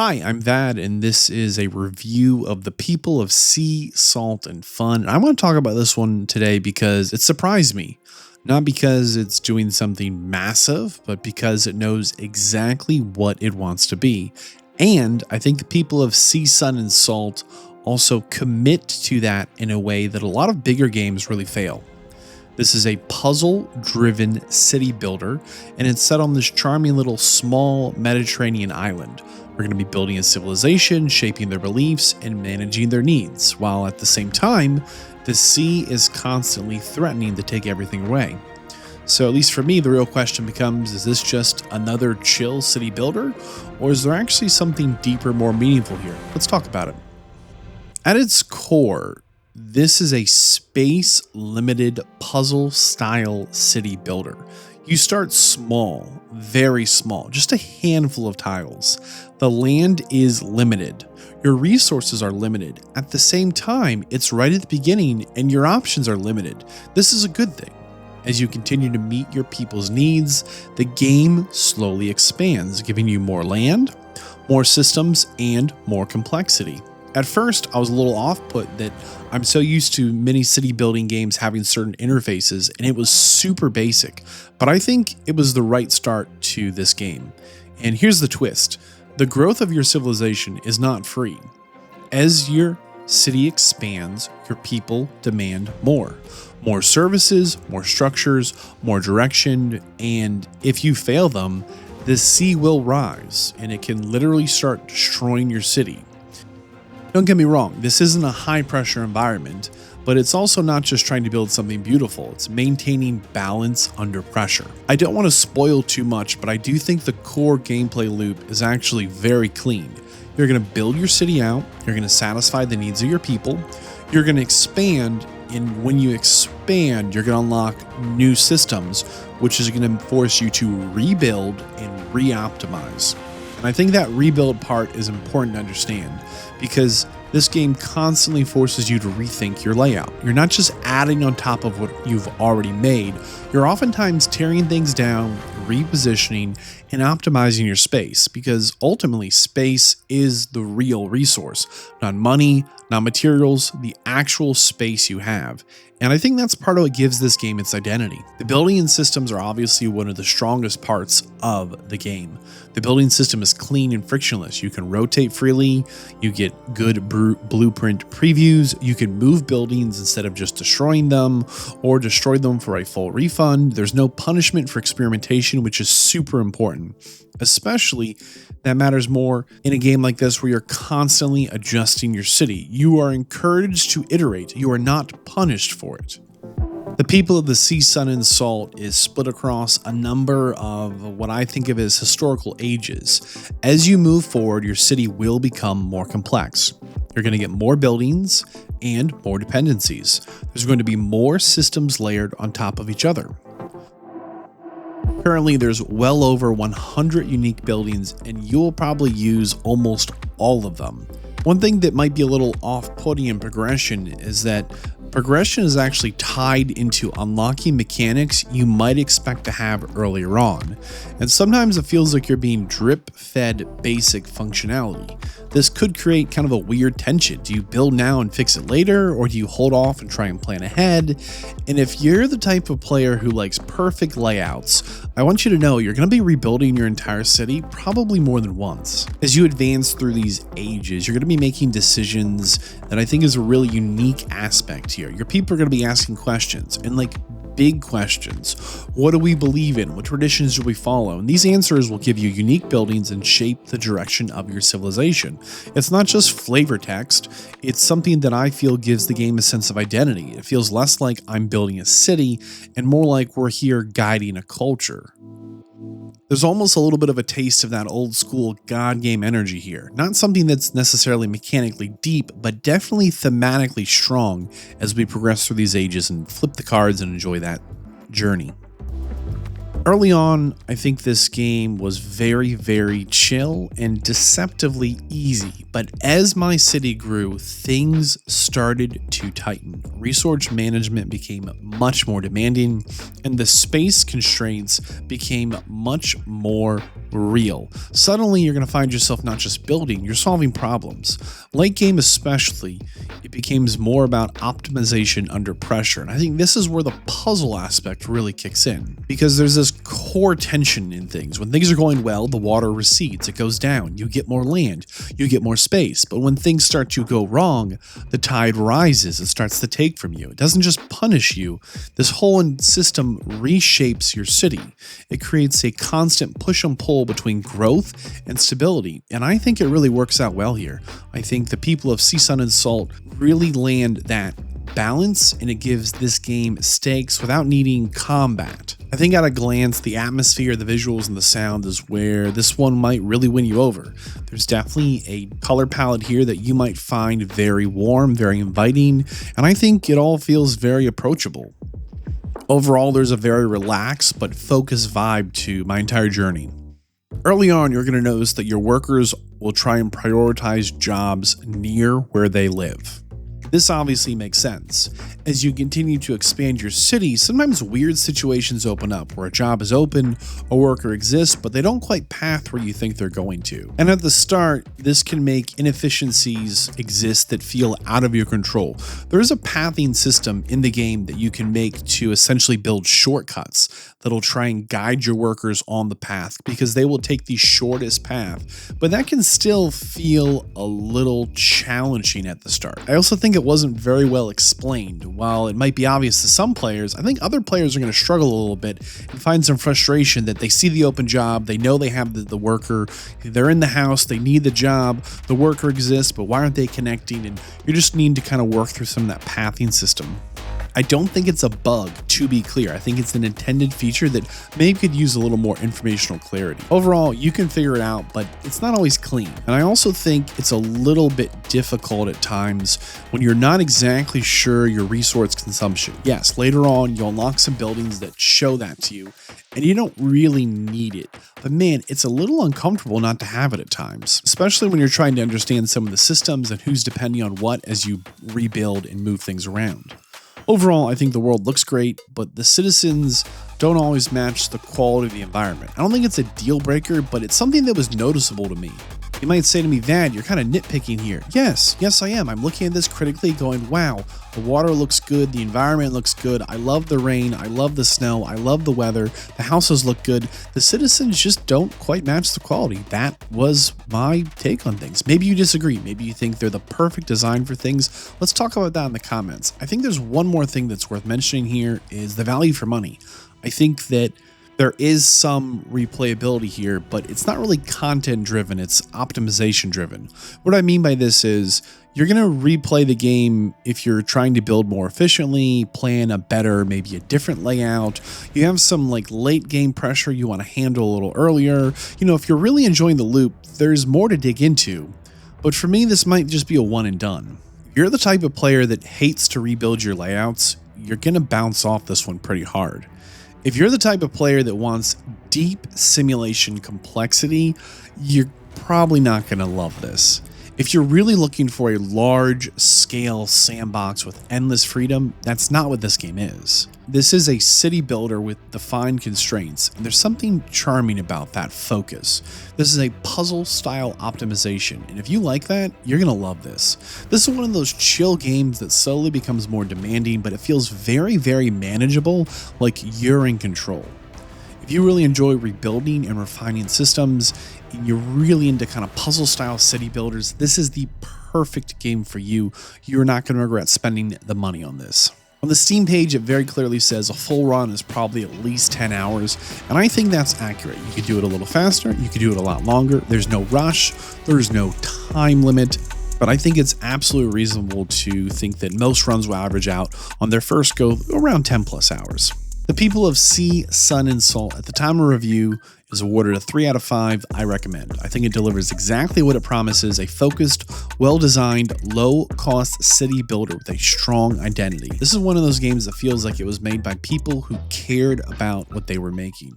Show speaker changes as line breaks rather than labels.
Hi, I'm Vadd, and this is a review of The People of Sea, Salt, and Fun. And I want to talk about this one today because it surprised me. Not because it's doing something massive, but because it knows exactly what it wants to be. And I think the people of Sea, Sun, and Salt also commit to that in a way that a lot of bigger games really fail. This is a puzzle-driven city builder, and it's set on this charming little small Mediterranean island. We're going to be building a civilization, shaping their beliefs, and managing their needs, while at the same time, the sea is constantly threatening to take everything away. So at least for me, the real question becomes, is this just another chill city builder, or is there actually something deeper, more meaningful here? Let's talk about it. At its core, this is a space-limited puzzle-style city builder. You start small, very small, just a handful of tiles. The land is limited. Your resources are limited. At the same time, it's right at the beginning and your options are limited. This is a good thing. As you continue to meet your people's needs, the game slowly expands, giving you more land, more systems, and more complexity. At first, I was a little off-put that I'm so used to many city building games having certain interfaces, and it was super basic, but I think it was the right start to this game. And here's the twist. The growth of your civilization is not free. As your city expands, your people demand more. More services, more structures, more direction, and if you fail them, the sea will rise, and it can literally start destroying your city. Don't get me wrong, this isn't a high-pressure environment, but it's also not just trying to build something beautiful, it's maintaining balance under pressure. I don't want to spoil too much, but I do think the core gameplay loop is actually very clean. You're going to build your city out, you're going to satisfy the needs of your people, you're going to expand, and when you expand, you're going to unlock new systems, which is going to force you to rebuild and re-optimize. And I think that rebuild part is important to understand because this game constantly forces you to rethink your layout. You're not just adding on top of what you've already made, you're oftentimes tearing things down, repositioning, and optimizing your space because ultimately space is the real resource, not money, not materials, the actual space you have. And I think that's part of what gives this game its identity. The building and systems are obviously one of the strongest parts of the game. The building system is clean and frictionless. You can rotate freely, you get good blueprint previews, you can move buildings instead of just destroying them or destroy them for a full refund. There's no punishment for experimentation, which is super important. Especially that matters more in a game like this where you're constantly adjusting your city. You are encouraged to iterate. You are not punished for it. The People of the Sea, Sun, and Salt is split across a number of what I think of as historical ages. As you move forward, your city will become more complex. You're going to get more buildings and more dependencies. There's going to be more systems layered on top of each other. Currently, there's well over 100 unique buildings, and you'll probably use almost all of them. One thing that might be a little off-putting in progression is that progression is actually tied into unlocking mechanics you might expect to have earlier on, and sometimes it feels like you're being drip-fed basic functionality. This could create kind of a weird tension. Do you build now and fix it later, or do you hold off and try and plan ahead? And if you're the type of player who likes perfect layouts, I want you to know you're going to be rebuilding your entire city probably more than once. As you advance through these ages, you're going to be making decisions that I think is a really unique aspect here. Your people are going to be asking questions, and like big questions. What do we believe in? What traditions do we follow? And these answers will give you unique buildings and shape the direction of your civilization. It's not just flavor text, it's something that I feel gives the game a sense of identity. It feels less like I'm building a city and more like we're here guiding a culture. There's almost a little bit of a taste of that old school God game energy here. Not something that's necessarily mechanically deep, but definitely thematically strong as we progress through these ages and flip the cards and enjoy that journey. Early on, I think this game was very, very chill and deceptively easy, but as my city grew, things started to tighten. Resource management became much more demanding, and the space constraints became much more real. Suddenly, you're going to find yourself not just building, you're solving problems. Late game especially, it becomes more about optimization under pressure. And I think this is where the puzzle aspect really kicks in, because there's this core tension in things. When things are going well, the water recedes, it goes down, you get more land, you get more space. But when things start to go wrong, the tide rises, it starts to take from you. It doesn't just punish you. This whole system reshapes your city. It creates a constant push and pull between growth and stability, and I think it really works out well here. I think the people of Sea, Sun, and Salt really land that balance, and it gives this game stakes without needing combat. I think at a glance, the atmosphere, the visuals, and the sound is where this one might really win you over. There's definitely a color palette here that you might find very warm, very inviting, and I think it all feels very approachable. Overall, there's a very relaxed but focused vibe to my entire journey. Early on, you're going to notice that your workers will try and prioritize jobs near where they live. This obviously makes sense. As you continue to expand your city, sometimes weird situations open up where a job is open, a worker exists, but they don't quite path where you think they're going to. And at the start, this can make inefficiencies exist that feel out of your control. There is a pathing system in the game that you can make to essentially build shortcuts that'll try and guide your workers on the path, because they will take the shortest path, but that can still feel a little challenging at the start. I also think it wasn't very well explained. While it might be obvious to some players, I think other players are going to struggle a little bit and find some frustration that they see the open job, they know they have the worker, they're in the house, they need the job, the worker exists, but why aren't they connecting? And you just need to kind of work through some of that pathing system. I don't think it's a bug, to be clear. I think it's an intended feature that maybe could use a little more informational clarity. Overall, you can figure it out, but it's not always clean. And I also think it's a little bit difficult at times when you're not exactly sure your resource consumption. Yes, later on, you'll unlock some buildings that show that to you, and you don't really need it. But man, it's a little uncomfortable not to have it at times, especially when you're trying to understand some of the systems and who's depending on what as you rebuild and move things around. Overall, I think the world looks great, but the citizens don't always match the quality of the environment. I don't think it's a deal breaker, but it's something that was noticeable to me. You might say to me, Vadd, you're kind of nitpicking here. Yes, I am. I'm looking at this critically going, wow, the water looks good, the environment looks good, I love the rain, I love the snow, I love the weather, the houses look good. The citizens just don't quite match the quality. That was my take on things. Maybe you disagree. Maybe you think they're the perfect design for things. Let's talk about that in the comments. I think there's one more thing that's worth mentioning here is the value for money. I think that there is some replayability here, but it's not really content driven, it's optimization driven. What I mean by this is you're going to replay the game if you're trying to build more efficiently, plan a better, maybe a different layout. You have some like late game pressure you want to handle a little earlier. You know, if you're really enjoying the loop, there's more to dig into. But for me, this might just be a one and done. If you're the type of player that hates to rebuild your layouts, you're going to bounce off this one pretty hard. If you're the type of player that wants deep simulation complexity, you're probably not going to love this. If you're really looking for a large-scale sandbox with endless freedom, that's not what this game is. This is a city builder with defined constraints, and there's something charming about that focus. This is a puzzle-style optimization, and if you like that, you're going to love this. This is one of those chill games that slowly becomes more demanding, but it feels very, very manageable, like you're in control. If you really enjoy rebuilding and refining systems, and you're really into kind of puzzle style city builders, this is the perfect game for you. You're not going to regret spending the money on this. On the Steam page, it very clearly says a full run is probably at least 10 hours, and I think that's accurate. You could do it a little faster, you could do it a lot longer. There's no rush, there's no time limit, but I think it's absolutely reasonable to think that most runs will average out on their first go around 10 plus hours. The people of Sea, Sun, and Salt at the time of review is awarded a 3 out of 5. I recommend. I think it delivers exactly what it promises, a focused, well-designed, low-cost city builder with a strong identity. This is one of those games that feels like it was made by people who cared about what they were making.